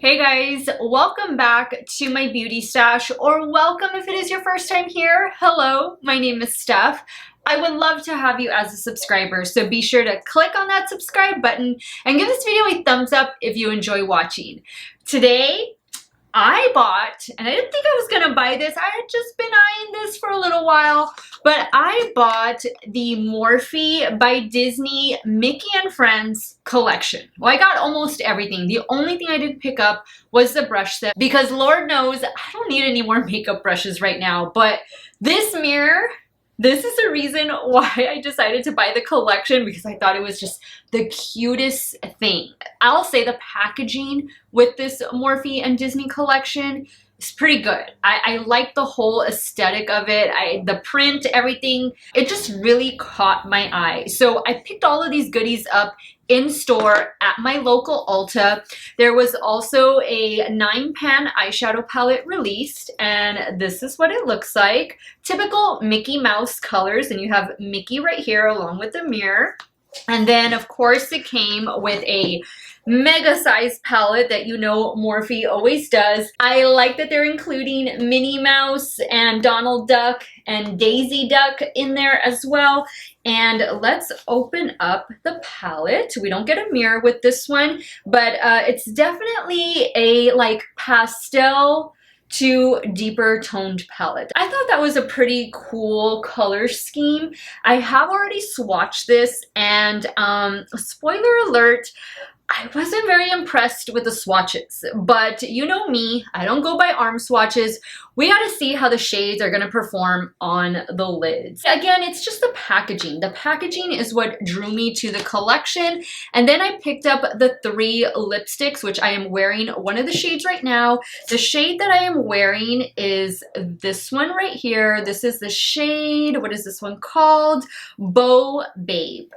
Hey guys, welcome back to my beauty stash, or welcome if it is your first time here. Hello, my name is Steph. I would love to have you as a subscriber, so be sure to click on that subscribe button and give this video a thumbs up if you enjoy watching. Today, I bought, and I didn't think I was gonna buy this, I had just been eyeing this for a little while, but I bought the Morphe by Disney Mickey and Friends collection. Well, I got almost everything. The only thing I didn't pick up was the brush set, because Lord knows I don't need any more makeup brushes right now, but this mirror, this is the reason why I decided to buy the collection, because I thought it was just the cutest thing. I'll say the packaging with this Morphe and Disney collection is pretty good. I like the whole aesthetic of it. The print, everything, it just really caught my eye. So I picked all of these goodies up in store at my local Ulta. There was also a 9-pan eyeshadow palette released, and this is what it looks like. Typical Mickey Mouse colors, and you have Mickey right here along with the mirror. And then of course it came with a mega size palette that you know Morphe always does. I like that they're including Minnie Mouse and Donald Duck and Daisy Duck in there as well. And let's open up the palette. We don't get a mirror with this one, but it's definitely a like pastel to deeper toned palette. I thought that was a pretty cool color scheme. I have already swatched this, and spoiler alert, I wasn't very impressed with the swatches, but you know me, I don't go by arm swatches. We gotta see how the shades are gonna perform on the lids. Again, it's just the packaging. The packaging is what drew me to the collection. And then I picked up the 3 lipsticks, which I am wearing one of the shades right now. The shade that I am wearing is this one right here. This is the shade, what is this one called? Beau Babe.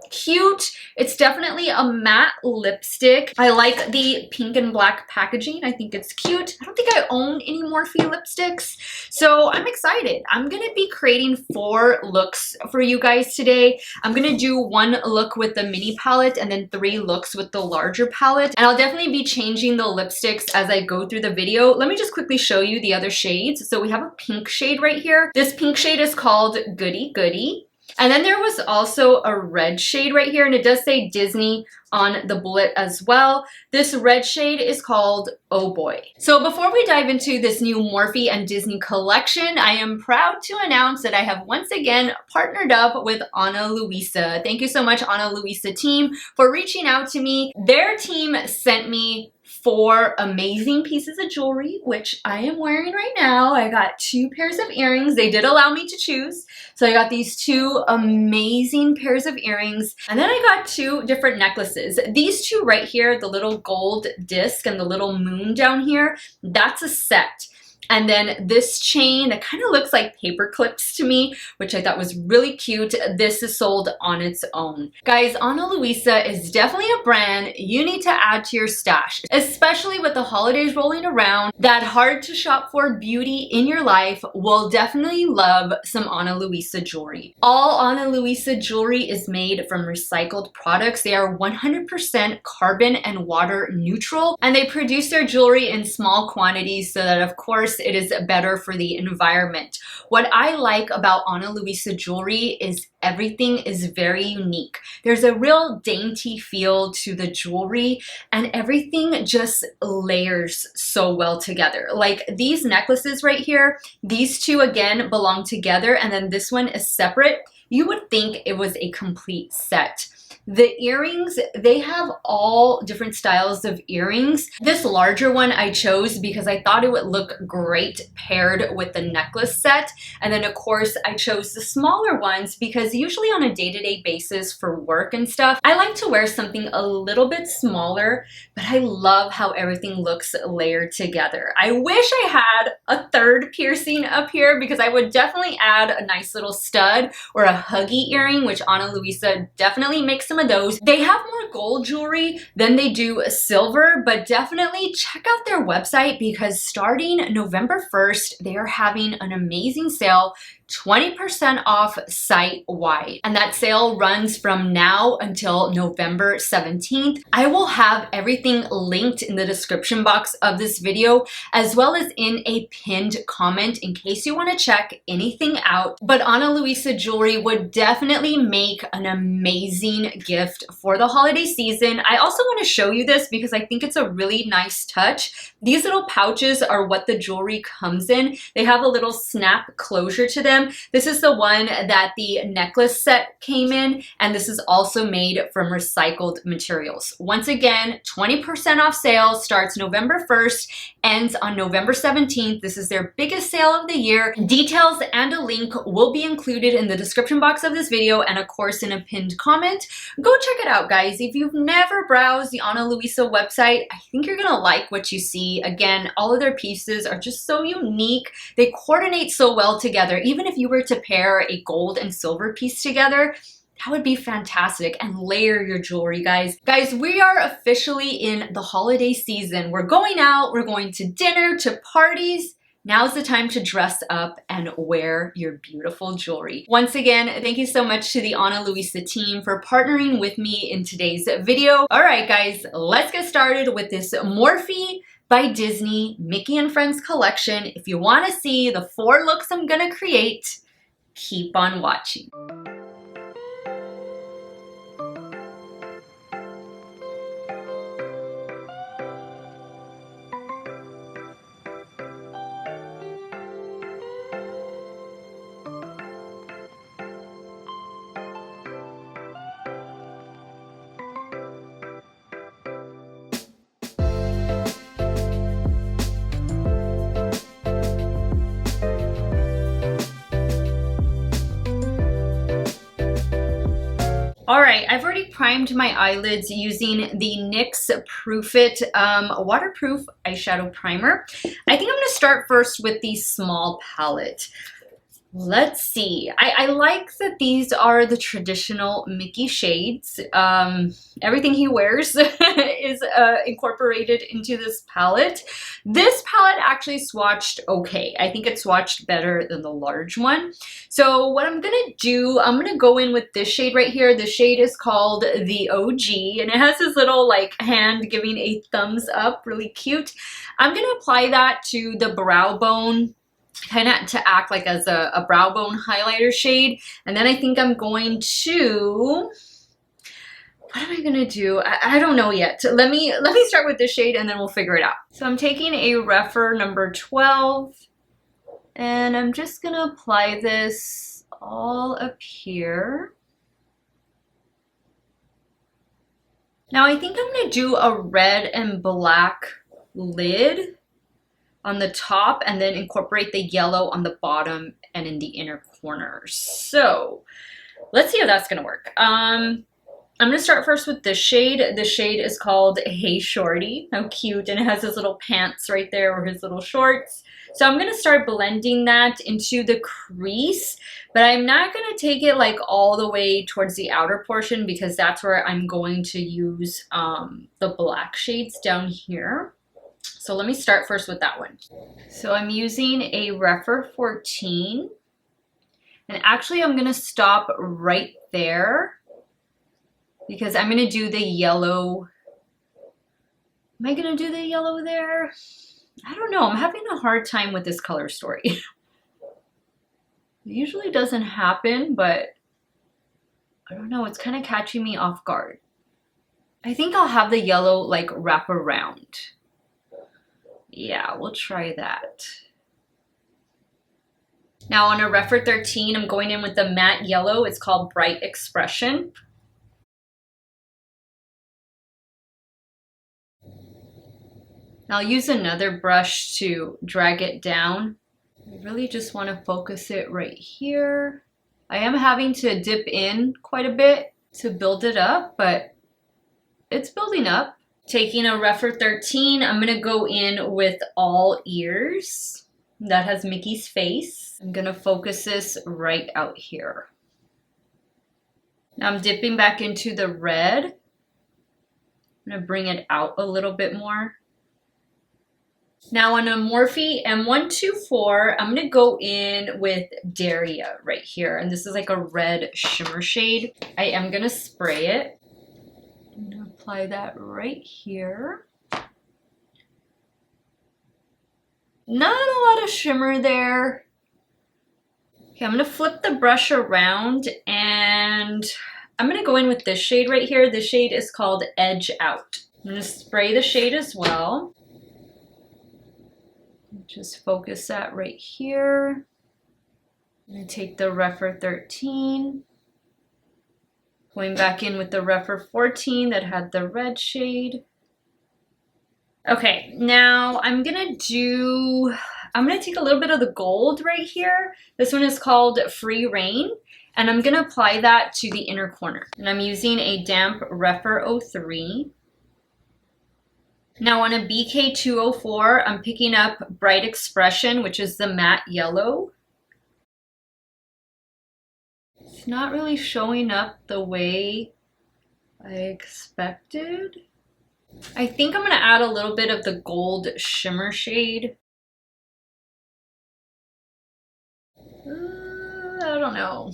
Cute. It's definitely a matte lipstick. I like the pink and black packaging. I think it's cute. I don't think I own any Morphe lipsticks, so I'm excited. I'm gonna be creating 4 looks for you guys today. I'm gonna do 1 look with the mini palette and then 3 looks with the larger palette, and I'll definitely be changing the lipsticks as I go through the video. Let me just quickly show you the other shades. So we have a pink shade right here. This pink shade is called Goody Goody. And then there was also a red shade right here, and it does say Disney on the bullet as well. This red shade is called Oh Boy. So before we dive into this new Morphe and Disney collection, I am proud to announce that I have once again partnered up with Ana Luisa. Thank you so much, Ana Luisa team, for reaching out to me. Their team sent me 4 amazing pieces of jewelry, which I am wearing right now. I got 2 pairs of earrings. They did allow me to choose. So I got these 2 amazing pairs of earrings. And then I got 2 different necklaces. These 2 right here, the little gold disc and the little moon down here, that's a set. And then this chain that kind of looks like paper clips to me, which I thought was really cute. This is sold on its own. Guys, Ana Luisa is definitely a brand you need to add to your stash, especially with the holidays rolling around. That hard to shop for beauty in your life will definitely love some Ana Luisa jewelry. All Ana Luisa jewelry is made from recycled products. They are 100% carbon and water neutral, and they produce their jewelry in small quantities so that, of course, it is better for the environment. What I like about Ana Luisa jewelry is everything is very unique. There's a real dainty feel to the jewelry, and everything just layers so well together. Like these necklaces right here, these 2 again belong together, and then this one is separate. You would think it was a complete set. The earrings, they have all different styles of earrings. This larger one I chose because I thought it would look great paired with the necklace set. And then of course I chose the smaller ones because usually on a day-to-day basis for work and stuff, I like to wear something a little bit smaller, but I love how everything looks layered together. I wish I had a 3rd piercing up here because I would definitely add a nice little stud or a huggy earring, which Ana Luisa definitely makes some of those. They have more gold jewelry than they do silver, but definitely check out their website because starting November 1st, they are having an amazing sale 20% off site-wide. And that sale runs from now until November 17th. I will have everything linked in the description box of this video, as well as in a pinned comment in case you want to check anything out. But Ana Luisa jewelry would definitely make an amazing gift for the holiday season. I also want to show you this because I think it's a really nice touch. These little pouches are what the jewelry comes in. They have a little snap closure to them. This is the one that the necklace set came in, and this is also made from recycled materials. Once again, 20% off sale, starts November 1st, ends on November 17th. This is their biggest sale of the year. Details and a link will be included in the description box of this video and of course in a pinned comment. Go check it out, guys. If you've never browsed the Ana Luisa website, I think you're gonna like what you see. Again, all of their pieces are just so unique. They coordinate so well together. Even if you were to pair a gold and silver piece together, that would be fantastic. And layer your jewelry, guys. Guys, we are officially in the holiday season. We're going out, we're going to dinner, to parties. Now's the time to dress up and wear your beautiful jewelry. Once again, thank you so much to the Ana Luisa team for partnering with me in today's video. All right, guys, let's get started with this Morphe by Disney Mickey and Friends collection. If you want to see the 4 looks I'm gonna create, keep on watching. All right, I've already primed my eyelids using the NYX Proof It waterproof eyeshadow primer. I think I'm gonna start first with the small palette. Let's see. I like that these are the traditional Mickey shades. Everything he wears is incorporated into this palette. This palette actually swatched okay. I think it swatched better than the large one. So what I'm gonna do, I'm gonna go in with this shade right here. The shade is called the OG, and it has this little like hand giving a thumbs up, really cute. I'm gonna apply that to the brow bone, kind of to act like as a brow bone highlighter shade. And then I think I'm going to, what am I gonna do? I don't know yet. Let me start with this shade and then we'll figure it out. So I'm taking a Rephr number 12 and I'm just gonna apply this all up here. Now I think I'm gonna do a red and black lid on the top and then incorporate the yellow on the bottom and in the inner corners. So let's see how that's gonna work. I'm gonna start first with this shade. This shade is called Hey Shorty. How cute, and it has his little pants right there, or his little shorts. So I'm gonna start blending that into the crease, but I'm not gonna take it like all the way towards the outer portion because that's where I'm going to use the black shades down here. So let me start first with that one. So I'm using a Rephr 14. And actually I'm gonna stop right there because I'm gonna do the yellow. Am I gonna do the yellow there? I don't know, I'm having a hard time with this color story. It usually doesn't happen, but I don't know, it's kind of catching me off guard. I think I'll have the yellow like wrap around. Yeah, we'll try that. Now on a Rephr 13, I'm going in with the matte yellow. It's called Bright Expression. Now I'll use another brush to drag it down. I really just want to focus it right here. I am having to dip in quite a bit to build it up, but it's building up. Taking a Rephr 13, I'm gonna go in with All Ears. That has Mickey's face. I'm gonna focus this right out here. Now I'm dipping back into the red. I'm gonna bring it out a little bit more. Now on a Morphe M124, I'm going to go in with Daria right here. And this is like a red shimmer shade. I am going to spray it. I'm going to apply that right here. Not a lot of shimmer there. Okay, I'm going to flip the brush around and I'm going to go in with this shade right here. This shade is called Edge Out. I'm going to spray the shade as well. Just focus that right here. I'm going to take the Rephr 13. Going back in with the Rephr 14 that had the red shade. Okay, now I'm going to take a little bit of the gold right here. This one is called Free Reign. And I'm going to apply that to the inner corner. And I'm using a damp Rephr 03. Now on a BK204, I'm picking up Bright Expression, which is the matte yellow. It's not really showing up the way I expected. I think I'm going to add a little bit of the gold shimmer shade. I don't know.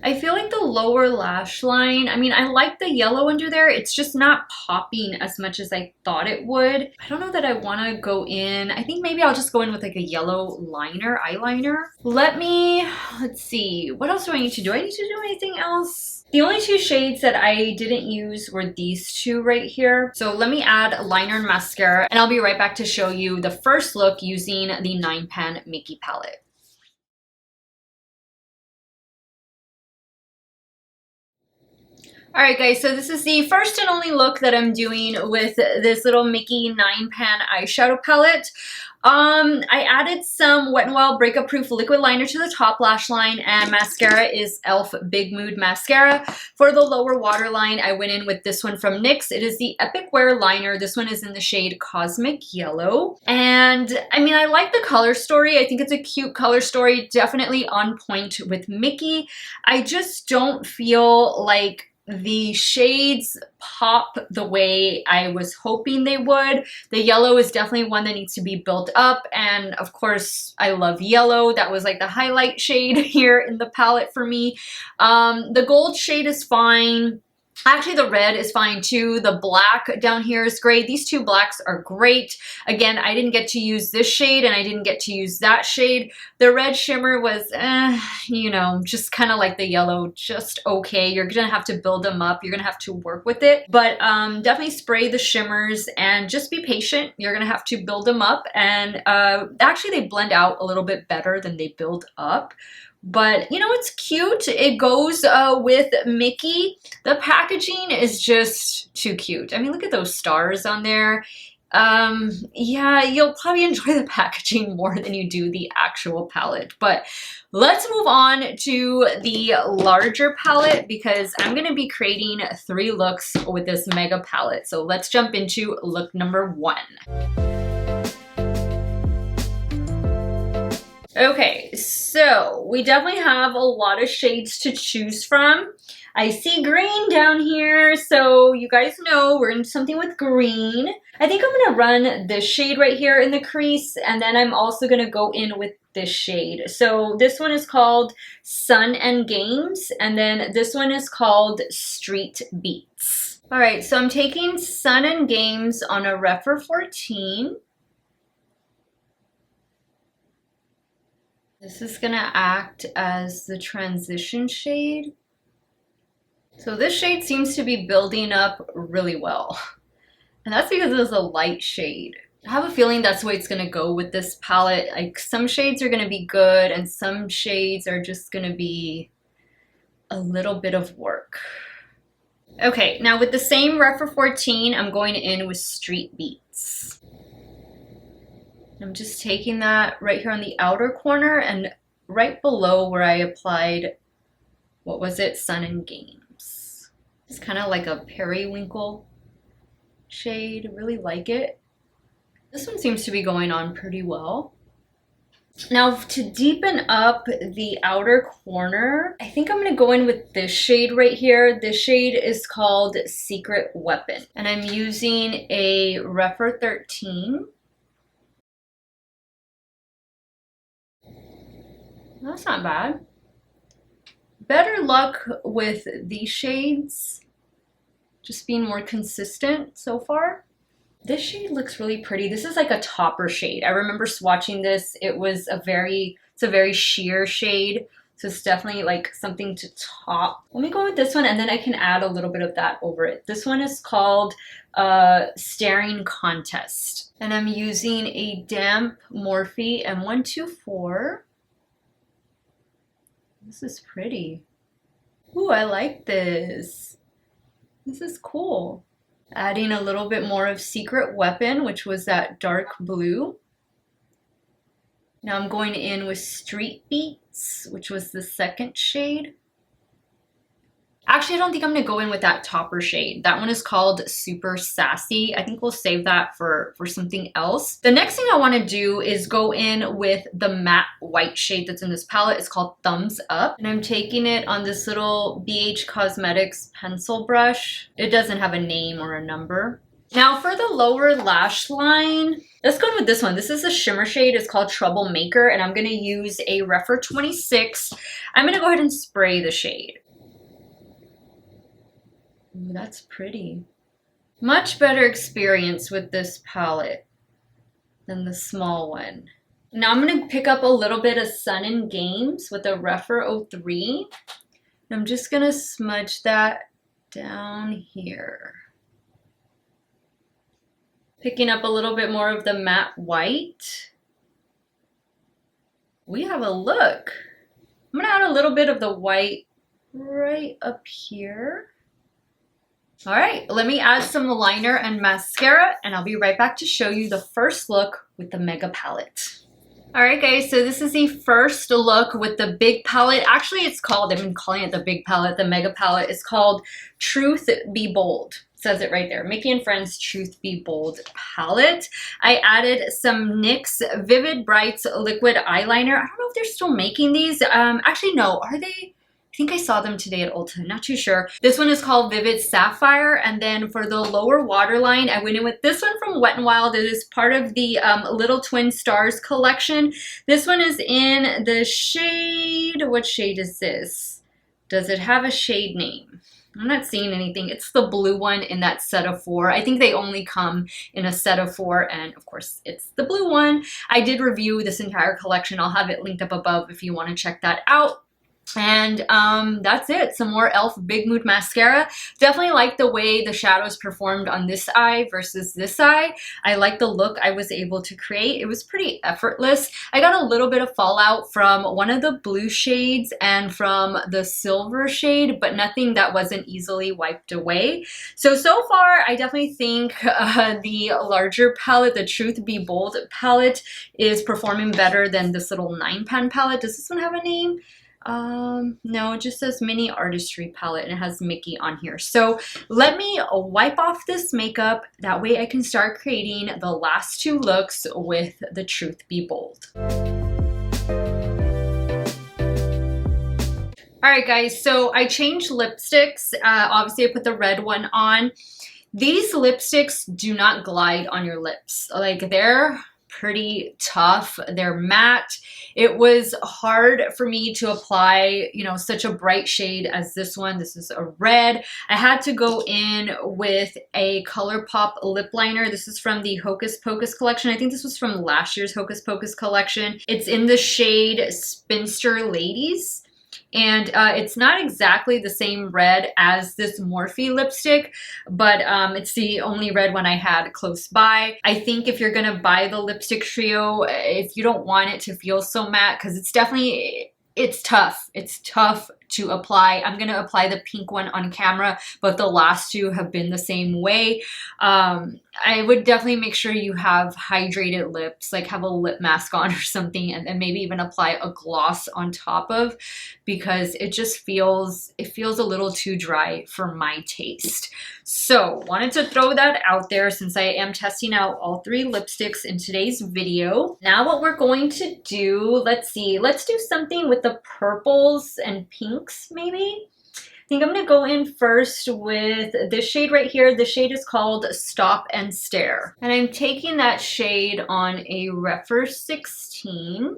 I feel like the lower lash line, I mean, I like the yellow under there. It's just not popping as much as I thought it would. I don't know that I want to go in. I think maybe I'll just go in with like a yellow eyeliner. Let's see. What else do I need to do? I need to do anything else? The only two shades that I didn't use were these two right here. So let me add liner and mascara, and I'll be right back to show you the first look using the 9-pan Mickey palette. Alright guys, so this is the first and only look that I'm doing with this little Mickey 9-pan eyeshadow palette. I added some Wet n Wild Breakup Proof liquid liner to the top lash line, and mascara is e.l.f. Big Mood Mascara. For the lower waterline, I went in with this one from NYX. It is the Epic Wear Liner. This one is in the shade Cosmic Yellow. And I mean, I like the color story. I think it's a cute color story, definitely on point with Mickey. I just don't feel like the shades pop the way I was hoping they would. The yellow is definitely one that needs to be built up, and of course I love yellow. That was like the highlight shade here in the palette for me. The gold shade is fine. Actually, the red is fine too. The black down here is great. These two blacks are great. Again, I didn't get to use this shade and I didn't get to use that shade. The red shimmer was, you know, just kind of like the yellow, just okay. You're gonna have to build them up. You're gonna have to work with it. But definitely spray the shimmers and just be patient. You're gonna have to build them up. And actually, they blend out a little bit better than they build up. But, you know, it's cute. It goes with Mickey. The packaging is just too cute. I mean, look at those stars on there. Yeah, you'll probably enjoy the packaging more than you do the actual palette. But let's move on to the larger palette because I'm going to be creating 3 looks with this mega palette. So let's jump into look number 1. Okay, so we definitely have a lot of shades to choose from. I see green down here, so you guys know we're in something with green. I think I'm gonna run this shade right here in the crease, and then I'm also gonna go in with this shade. So this one is called Sun and Games, and then this one is called Street Beats. All right, so I'm taking Sun and Games on a Rephr 14. This is gonna act as the transition shade. So this shade seems to be building up really well. And that's because it's a light shade. I have a feeling that's the way it's gonna go with this palette. Like some shades are gonna be good and some shades are just gonna be a little bit of work. Okay, now with the same Rephr 14, I'm going in with Street Beats. I'm just taking that right here on the outer corner and right below where I applied, what was it, Sun and Games. It's kind of like a periwinkle shade, I really like it. This one seems to be going on pretty well. Now to deepen up the outer corner, I think I'm gonna go in with this shade right here. This shade is called Secret Weapon. And I'm using a Rephr 13. That's not bad. Better luck with these shades, just being more consistent so far. This shade looks really pretty. This is like a topper shade. I remember swatching this. It's a very sheer shade. So it's definitely like something to top. Let me go with this one and then I can add a little bit of that over it. This one is called Staring Contest. And I'm using a damp Morphe M124. This is pretty. Ooh, I like this. This is cool. Adding a little bit more of Secret Weapon, which was that dark blue. Now I'm going in with Street Beats, which was the second shade. Actually, I don't think I'm gonna go in with that topper shade. That one is called Super Sassy. I think we'll save that for something else. The next thing I wanna do is go in with the matte white shade that's in this palette. It's called Thumbs Up. And I'm taking it on this little BH Cosmetics pencil brush. It doesn't have a name or a number. Now for the lower lash line, let's go in with this one. This is a shimmer shade. It's called Troublemaker, and I'm gonna use a Rephr 26. I'm gonna go ahead and spray the shade. Ooh, that's pretty. Much better experience with this palette than the small one. Now I'm gonna pick up a little bit of Sun and Games with a Rephr 03. And I'm just gonna smudge that down here. Picking up a little bit more of the matte white. We have a look. I'm gonna add a little bit of the white right up here. All right, let me add some liner and mascara and I'll be right back to show you the first look with the Mega Palette. All right, guys, so this is the first look with the big palette. Actually, I've been calling it the big palette, the Mega Palette. It's called Truth Be Bold. Says it right there. Mickey and Friends Truth Be Bold palette. I added some NYX Vivid Brights liquid eyeliner. I don't know if they're still making these. Actually, no, are they? I think I saw them today at Ulta, not too sure. This one is called Vivid Sapphire, and then for the lower waterline, I went in with this one from Wet n Wild. It is part of the Little Twin Stars collection. This one is in the shade, what shade is this? Does it have a shade name? I'm not seeing anything. It's the blue one in that set of 4. I think they only come in a set of 4, and of course, it's the blue one. I did review this entire collection. I'll have it linked up above if you want to check that out. And that's it. Some more e.l.f. Big Mood Mascara. Definitely like the way the shadows performed on this eye versus this eye. I like the look I was able to create. It was pretty effortless. I got a little bit of fallout from one of the blue shades and from the silver shade, but nothing that wasn't easily wiped away. So far, I definitely think the larger palette, the Truth Be Bold palette, is performing better than this little 9-pan palette. Does this one have a name? No, it just says Mini Artistry Palette and it has Mickey on here. So let me wipe off this makeup. That way I can start creating the last 2 looks with the Truth Be Bold. All right, guys, so I changed lipsticks. Obviously I put the red one on. These lipsticks do not glide on your lips. Like, they're pretty tough. They're matte. It was hard for me to apply, you know, such a bright shade as this one. This is a red. I had to go in with a ColourPop lip liner. This is from the Hocus Pocus collection. I think this was from last year's Hocus Pocus collection. It's in the shade Spinster Ladies. And it's not exactly the same red as this Morphe lipstick, but it's the only red one I had close by. I think if you're gonna buy the lipstick trio, if you don't want it to feel so matte, because it's tough. It's tough to apply. I'm gonna apply the pink one on camera, but the last 2 have been the same way. I would definitely make sure you have hydrated lips, like have a lip mask on or something, and maybe even apply a gloss on top of, because it just feels a little too dry for my taste. So wanted to throw that out there since I am testing out all 3 lipsticks in today's video. Now what we're going to do, let's do something with the purples and pinks maybe. I think I'm gonna go in first with this shade right here. The shade is called Stop and Stare. And I'm taking that shade on a Rephr 16.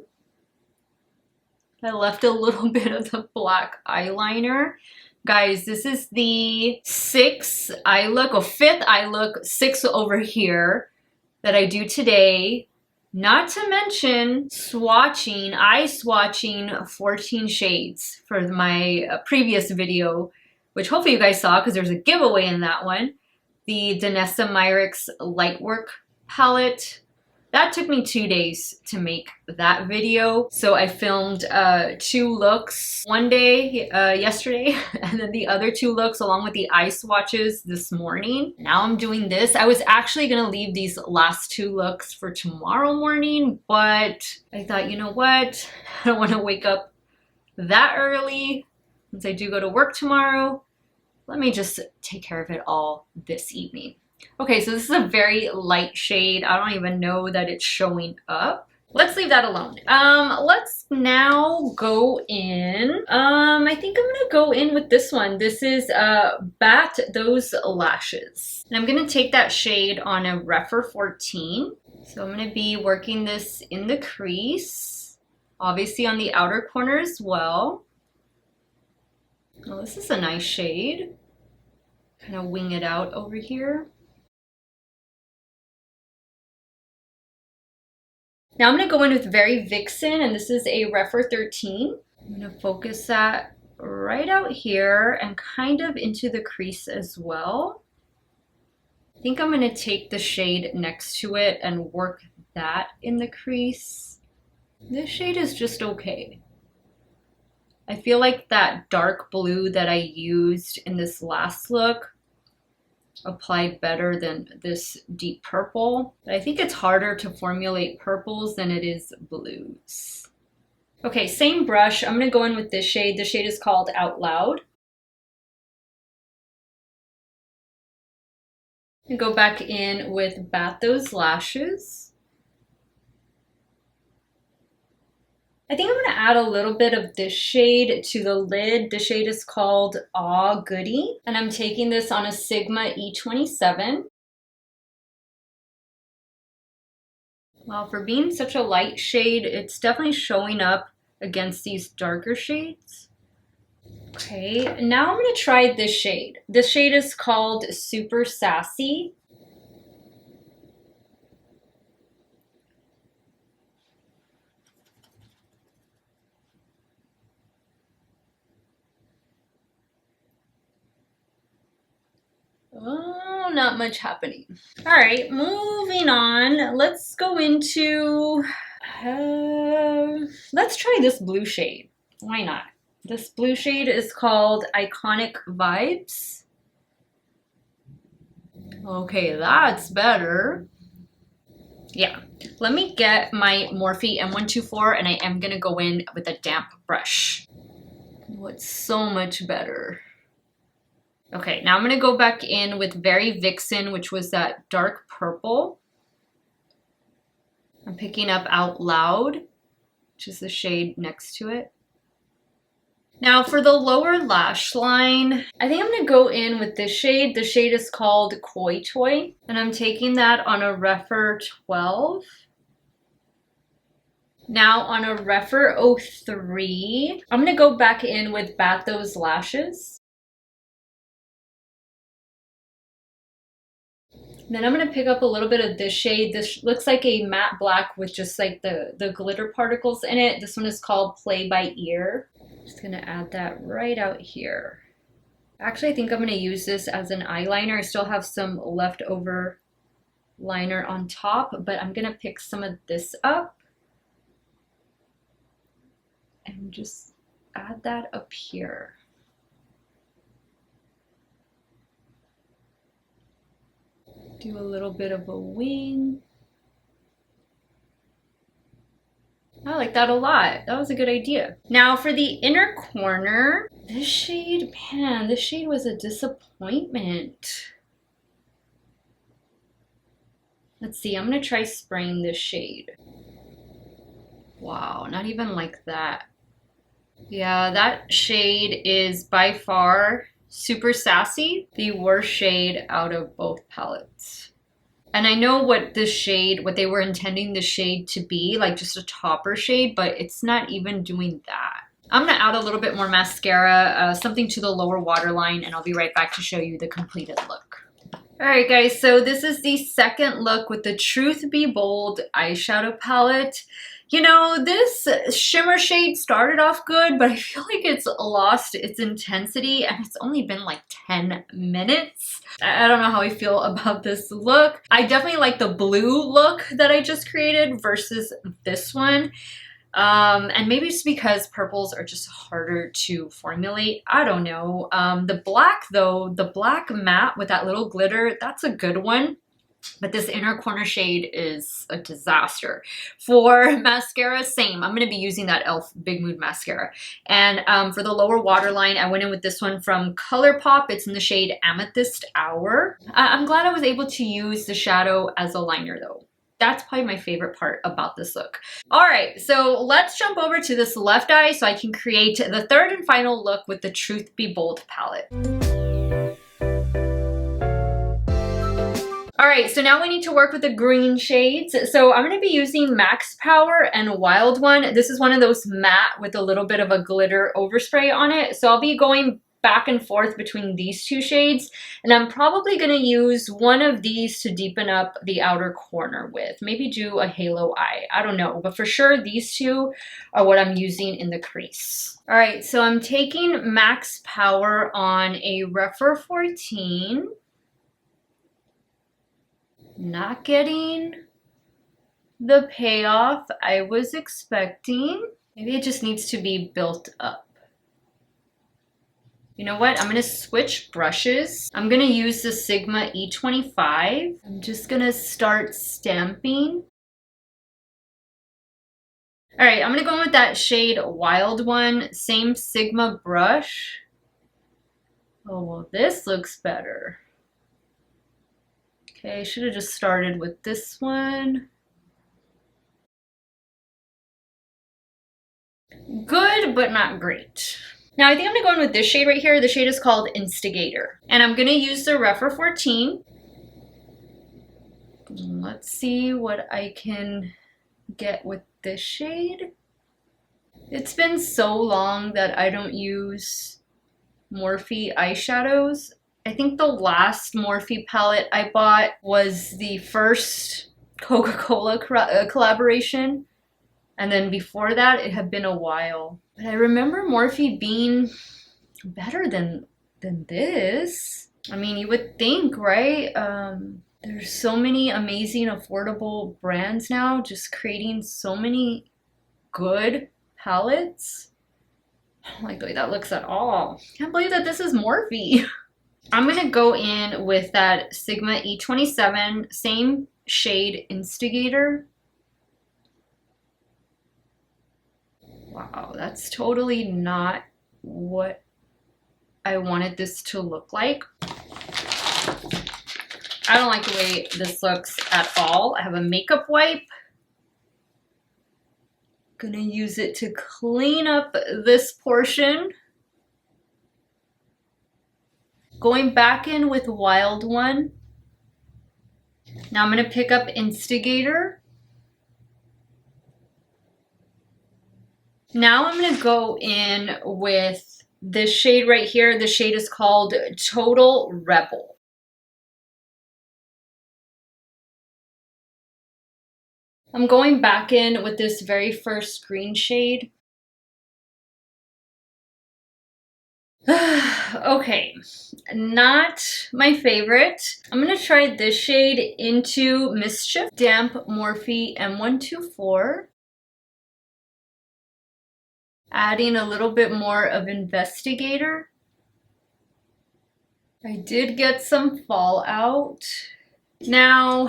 I left a little bit of the black eyeliner. Guys, this is the fifth eye look, 6 over here that I do today. Not to mention eye swatching 14 shades for my previous video, which hopefully you guys saw because there's a giveaway in that one. The Danessa Myricks Lightwork palette. That took me 2 days to make that video. So I filmed 2 looks one day, yesterday, and then the other 2 looks along with the eye swatches this morning. Now I'm doing this. I was actually gonna leave these last 2 looks for tomorrow morning, but I thought, you know what? I don't wanna wake up that early since I do go to work tomorrow. Let me just take care of it all this evening. Okay, so this is a very light shade. I don't even know that it's showing up. Let's leave that alone. Let's now go in. I think I'm gonna go in with this one. This is Bat Those Lashes. And I'm gonna take that shade on a Refer 14. So I'm gonna be working this in the crease, obviously on the outer corner as well. Oh, this is a nice shade. Kind of wing it out over here. Now I'm going to go in with Very Vixen, and this is a Refer 13. I'm going to focus that right out here and kind of into the crease as well. I think I'm going to take the shade next to it and work that in the crease. This shade is just okay. I feel like that dark blue that I used in this last look applied better than this deep purple. But I think it's harder to formulate purples than it is blues. Okay, same brush. I'm going to go in with this shade. The shade is called Out Loud. And go back in with Bat Those Lashes. I think I'm going to add a little bit of this shade to the lid. The shade is called Aw Goody, and I'm taking this on a Sigma E27. Well, for being such a light shade, it's definitely showing up against these darker shades. Okay, now I'm going to try this shade. This shade is called Super Sassy. Oh, not much happening. All right, moving on. Let's go into, let's try this blue shade. Why not? This blue shade is called Iconic Vibes. Okay, that's better. Yeah, let me get my Morphe M124 and I am gonna go in with a damp brush. Oh, it's so much better. Okay, now I'm going to go back in with Very Vixen, which was that dark purple. I'm picking up Out Loud, which is the shade next to it. Now for the lower lash line, I think I'm going to go in with this shade. The shade is called Koi Toy, and I'm taking that on a Refer 12. Now on a Refer 03, I'm going to go back in with Bat Those Lashes. Then I'm going to pick up a little bit of this shade. This looks like a matte black with just like the glitter particles in it. This one is called Play by Ear. Just going to add that right out here. Actually, I think I'm going to use this as an eyeliner. I still have some leftover liner on top, but I'm going to pick some of this up and just add that up here. Do a little bit of a wing. I like that a lot. That was a good idea. Now for the inner corner, this shade, man, this shade was a disappointment. Let's see, I'm gonna try spraying this shade. Wow, not even like that. Yeah, that shade is by far Super Sassy, the worst shade out of both palettes. And I know what this shade, what they were intending the shade to be, like just a topper shade, but it's not even doing that. I'm gonna add a little bit more mascara, something to the lower waterline, and I'll be right back to show you the completed look. All right, guys, so this is the second look with the Truth Be Bold eyeshadow palette. You know, this shimmer shade started off good, but I feel like it's lost its intensity, and it's only been like 10 minutes. I don't know how I feel about this look. I definitely like the blue look that I just created versus this one. And maybe it's because purples are just harder to formulate. I don't know. The black though, the black matte with that little glitter, that's a good one. But this inner corner shade is a disaster. For mascara, same. I'm going to be using that e.l.f. Big Mood Mascara. And for the lower waterline, I went in with this one from ColourPop. It's in the shade Amethyst Hour. I'm glad I was able to use the shadow as a liner though. That's probably my favorite part about this look. All right, so let's jump over to this left eye so I can create the third and final look with the Truth Be Bold palette. All right, so now we need to work with the green shades. So I'm gonna be using Max Power and Wild One. This is one of those matte with a little bit of a glitter overspray on it. So I'll be going back and forth between these two shades, and I'm probably going to use one of these to deepen up the outer corner with. Maybe do a halo eye, I don't know, but for sure these two are what I'm using in the crease. All right, so I'm taking Max Power on a Rephr 14. Not getting the payoff I was expecting. Maybe it just needs to be built up. You know what? I'm going to switch brushes. I'm going to use the Sigma E25. I'm just going to start stamping. All right, I'm going to go in with that shade Wild One. Same Sigma brush. Oh, well, this looks better. Okay, I should have just started with this one. Good, but not great. Now I think I'm gonna go in with this shade right here. The shade is called Instigator. And I'm gonna use the Rephr 14. Let's see what I can get with this shade. It's been so long that I don't use Morphe eyeshadows. I think the last Morphe palette I bought was the first Coca-Cola collaboration. And then before that, it had been a while. But I remember Morphe being better than this. I mean, you would think, right? There's so many amazing, affordable brands now just creating so many good palettes. I don't like the way that looks at all. Can't believe that this is Morphe. I'm gonna go in with that Sigma E27, same shade Instigator. Wow, that's totally not what I wanted this to look like. I don't like the way this looks at all. I have a makeup wipe. Gonna use it to clean up this portion. Going back in with Wild One. Now I'm gonna pick up Instigator. Now I'm going to go in with this shade right here. The shade is called Total Rebel. I'm going back in with this very first green shade. Okay, not my favorite. I'm going to try this shade Into Mischief, Damp Morphe M124. Adding a little bit more of Investigator. I did get some fallout. Now,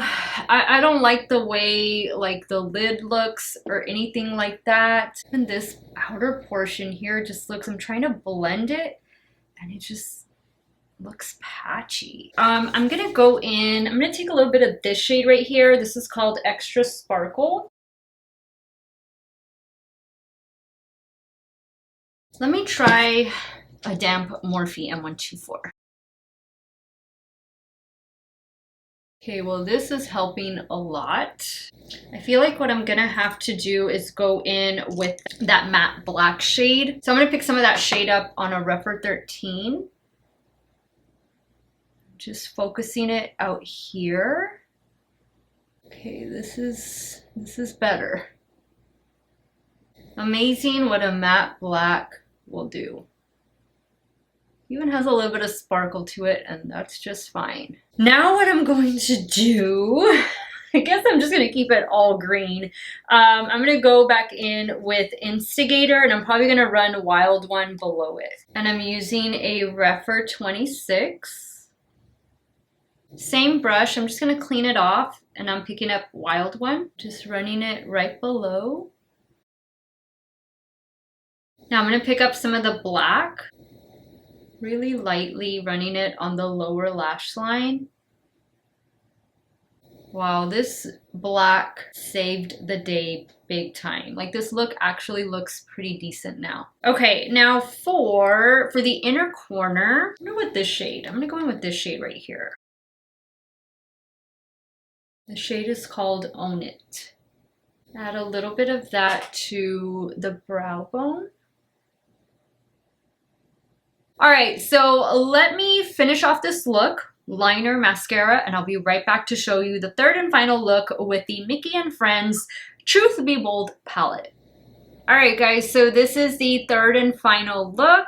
I don't like the way like the lid looks or anything like that. And this outer portion here just looks, I'm trying to blend it and it just looks patchy. I'm gonna go in, I'm gonna take a little bit of this shade right here. This is called Extra Sparkle. Let me try a damp Morphe M124. Okay, well this is helping a lot. I feel like what I'm gonna have to do is go in with that matte black shade. So I'm gonna pick some of that shade up on a Refer 13. Just focusing it out here. Okay, this is better. Amazing what a matte black will do. Even has a little bit of sparkle to it, and that's just fine. Now what I'm going to do, I guess I'm just gonna keep it all green. I'm gonna go back in with Instigator, and I'm probably gonna run Wild One below it. And I'm using a Refer 26. Same brush, I'm just gonna clean it off, and I'm picking up Wild One, just running it right below. Now I'm gonna pick up some of the black, really lightly running it on the lower lash line. Wow, this black saved the day big time. Like this look actually looks pretty decent now. Okay, now for the inner corner, I'm gonna go with this shade. I'm gonna go in with this shade right here. The shade is called Own It. Add a little bit of that to the brow bone. All right, so let me finish off this look, liner, mascara, and I'll be right back to show you the third and final look with the Mickey and Friends Truth Be Bold palette. All right, guys, so this is the third and final look.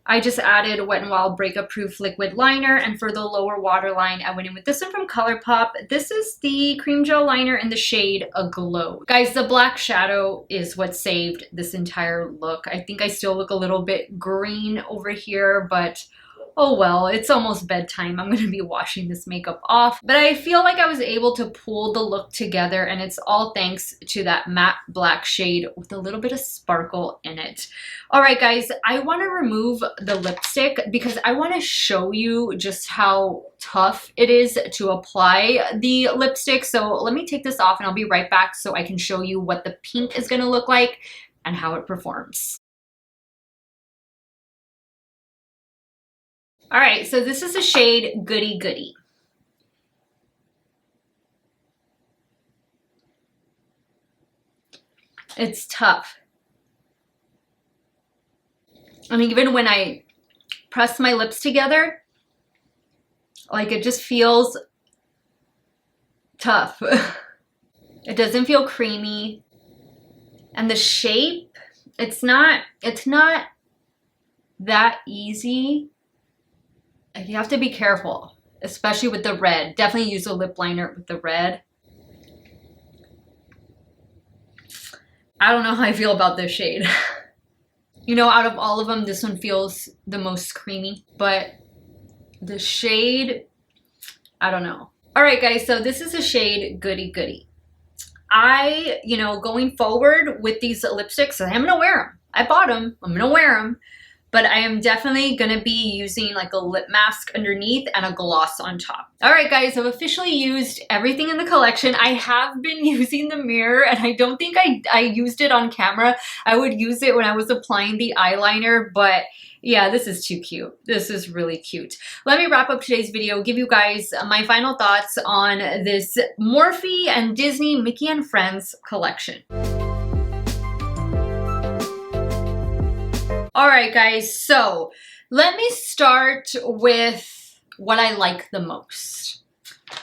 I just added Wet n Wild Breakup Proof Liquid Liner, and for the lower waterline, I went in with this one from ColourPop. This is the cream gel liner in the shade Aglow. Guys, the black shadow is what saved this entire look. I think I still look a little bit green over here, but oh well, it's almost bedtime. I'm gonna be washing this makeup off. But I feel like I was able to pull the look together, and it's all thanks to that matte black shade with a little bit of sparkle in it. All right, guys, I wanna remove the lipstick because I wanna show you just how tough it is to apply the lipstick. So let me take this off and I'll be right back so I can show you what the pink is gonna look like and how it performs. All right, so this is the shade Goody Goody. It's tough. I mean, even when I press my lips together, like it just feels tough. It doesn't feel creamy. And the shape, it's not that easy. You have to be careful, especially with the red. Definitely use a lip liner with the red. I don't know how I feel about this shade. You know, out of all of them, this one feels the most creamy, but the shade, I don't know. All right, guys, so this is a shade Goody Goody. Going forward with these lipsticks, I'm gonna wear them. I bought them, I'm gonna wear them. But I am definitely gonna be using like a lip mask underneath and a gloss on top. All right, guys, I've officially used everything in the collection. I have been using the mirror, and I don't think I used it on camera. I would use it when I was applying the eyeliner, but yeah, this is too cute. This is really cute. Let me wrap up today's video, give you guys my final thoughts on this Morphe and Disney Mickey and Friends collection. All right, guys, so let me start with what I like the most.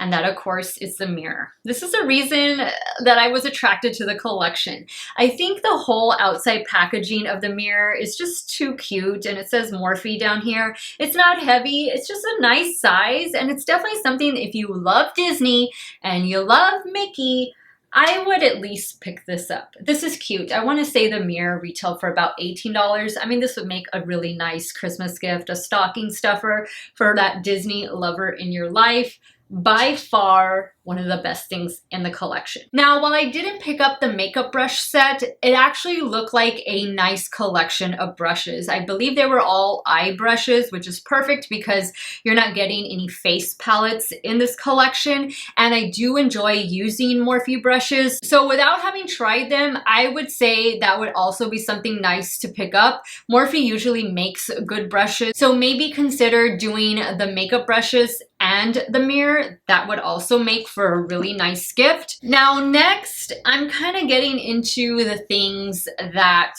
And that, of course, is the mirror. This is the reason that I was attracted to the collection. I think the whole outside packaging of the mirror is just too cute, and it says Morphe down here. It's not heavy, it's just a nice size, and it's definitely something if you love Disney and you love Mickey, I would at least pick this up. This is cute. I want to say the mirror retailed for about $18. I mean, this would make a really nice Christmas gift, a stocking stuffer for that Disney lover in your life. By far, one of the best things in the collection. Now, while I didn't pick up the makeup brush set, it actually looked like a nice collection of brushes. I believe they were all eye brushes, which is perfect because you're not getting any face palettes in this collection. And I do enjoy using Morphe brushes. So without having tried them, I would say that would also be something nice to pick up. Morphe usually makes good brushes, so maybe consider doing the makeup brushes and the mirror. That would also make for a really nice gift. Now next, I'm kind of getting into the things that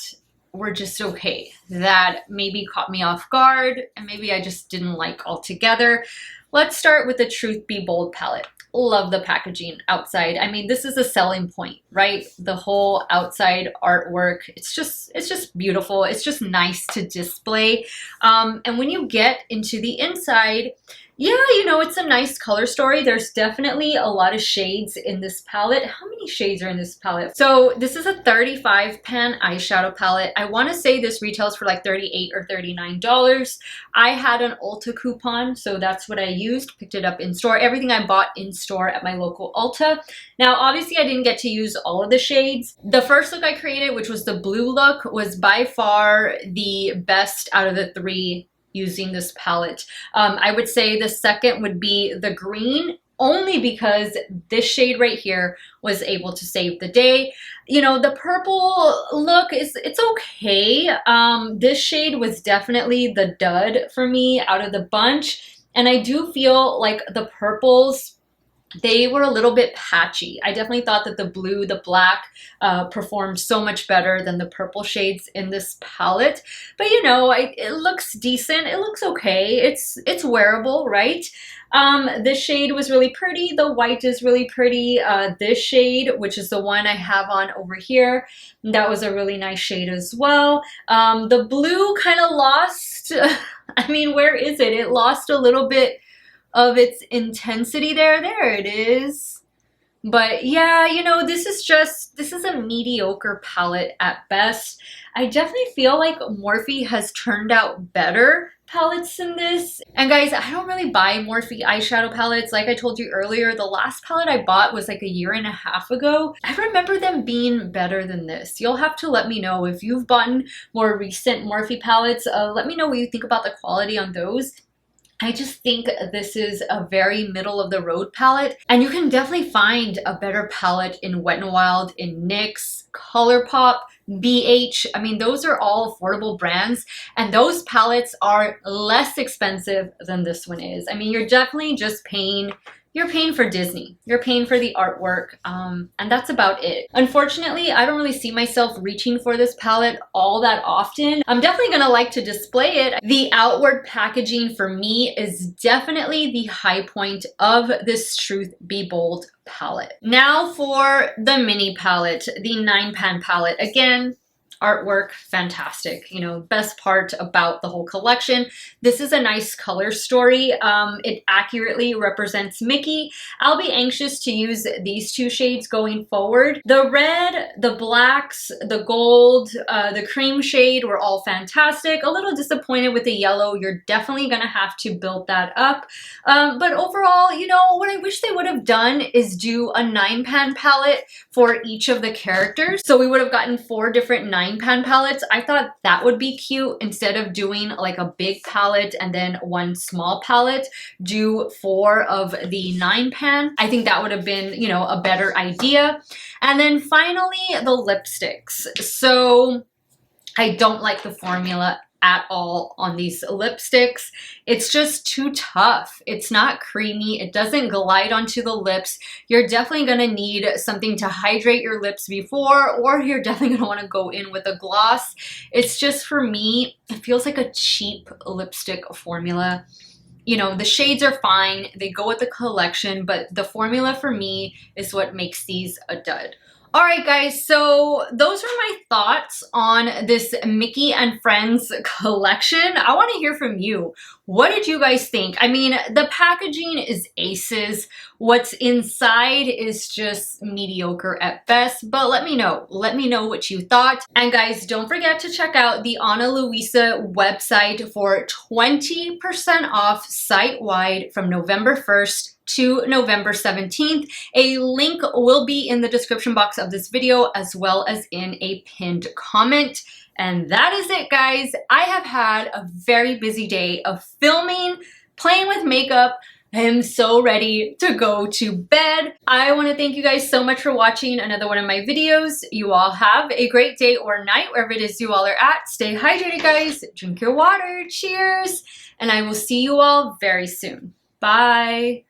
were just okay, that maybe caught me off guard and maybe I just didn't like altogether. Let's start with the Truth Be Bold palette. Love the packaging outside. I mean, this is a selling point, right? The whole outside artwork, it's just beautiful. It's just nice to display. And when you get into the inside, yeah, you know, it's a nice color story. There's definitely a lot of shades in this palette. How many shades are in this palette? So this is a 35 pan eyeshadow palette. I want to say this retails for like $38 or $39. I had an Ulta coupon, so that's what I used. Picked it up in store. Everything I bought in store at my local Ulta. Now, obviously, I didn't get to use all of the shades. The first look I created, which was the blue look, was by far the best out of the three using this palette. I would say the second would be the green, only because this shade right here was able to save the day. You know, the purple look it's okay. This shade was definitely the dud for me out of the bunch. And I do feel like the purples, they were a little bit patchy. I definitely thought that the blue, the black performed so much better than the purple shades in this palette. But you know, it looks decent. It looks okay. It's wearable, right? This shade was really pretty. The white is really pretty. This shade, which is the one I have on over here, that was a really nice shade as well. The blue kind of lost, I mean, where is it? It lost a little bit of its intensity there. There it is. But yeah, you know, this is a mediocre palette at best. I definitely feel like Morphe has turned out better palettes than this. And guys, I don't really buy Morphe eyeshadow palettes. Like I told you earlier, the last palette I bought was like a year and a half ago. I remember them being better than this. You'll have to let me know if you've bought more recent Morphe palettes. Let me know what you think about the quality on those. I just think this is a very middle of the road palette, and you can definitely find a better palette in Wet n Wild, in NYX, ColourPop, BH. I mean, those are all affordable brands, and those palettes are less expensive than this one is. I mean, you're definitely just paying for Disney. You're paying for the artwork, and that's about it. Unfortunately, I don't really see myself reaching for this palette all that often. I'm definitely gonna like to display it. The outward packaging for me is definitely the high point of this Truth Be Bold palette. Now for the mini palette, the 9-pan palette. Again, artwork, fantastic. You know, best part about the whole collection. This is a nice color story. It accurately represents Mickey. I'll be anxious to use these two shades going forward. The red, the blacks, the gold, the cream shade were all fantastic. A little disappointed with the yellow. You're definitely gonna have to build that up. But overall, you know, what I wish they would have done is do a 9-pan palette for each of the characters. So we would have gotten 4 different 9-pan palettes. I thought that would be cute. Instead of doing like a big palette and then 1 small palette, do 4 of the 9-pan. I think that would have been, you know, a better idea. And then finally, the lipsticks. So I don't like the formula at all on these lipsticks. It's just too tough. It's not creamy. It doesn't glide onto the lips. You're definitely gonna need something to hydrate your lips before, or you're definitely gonna wanna go in with a gloss. It's just, for me, it feels like a cheap lipstick formula. You know, the shades are fine. They go with the collection, but the formula for me is what makes these a dud. All right, guys, so those are my thoughts on this Mickey and Friends collection. I want to hear from you. What did you guys think? I mean, the packaging is aces. What's inside is just mediocre at best, but let me know. Let me know what you thought. And guys, don't forget to check out the Ana Luisa website for 20% off site-wide from November 1st to November 17th. A link will be in the description box of this video as well as in a pinned comment. And that is it, guys. I have had a very busy day of filming, playing with makeup. I am so ready to go to bed. I want to thank you guys so much for watching another one of my videos. You all have a great day or night, wherever it is you all are at. Stay hydrated, guys. Drink your water. Cheers. And I will see you all very soon. Bye.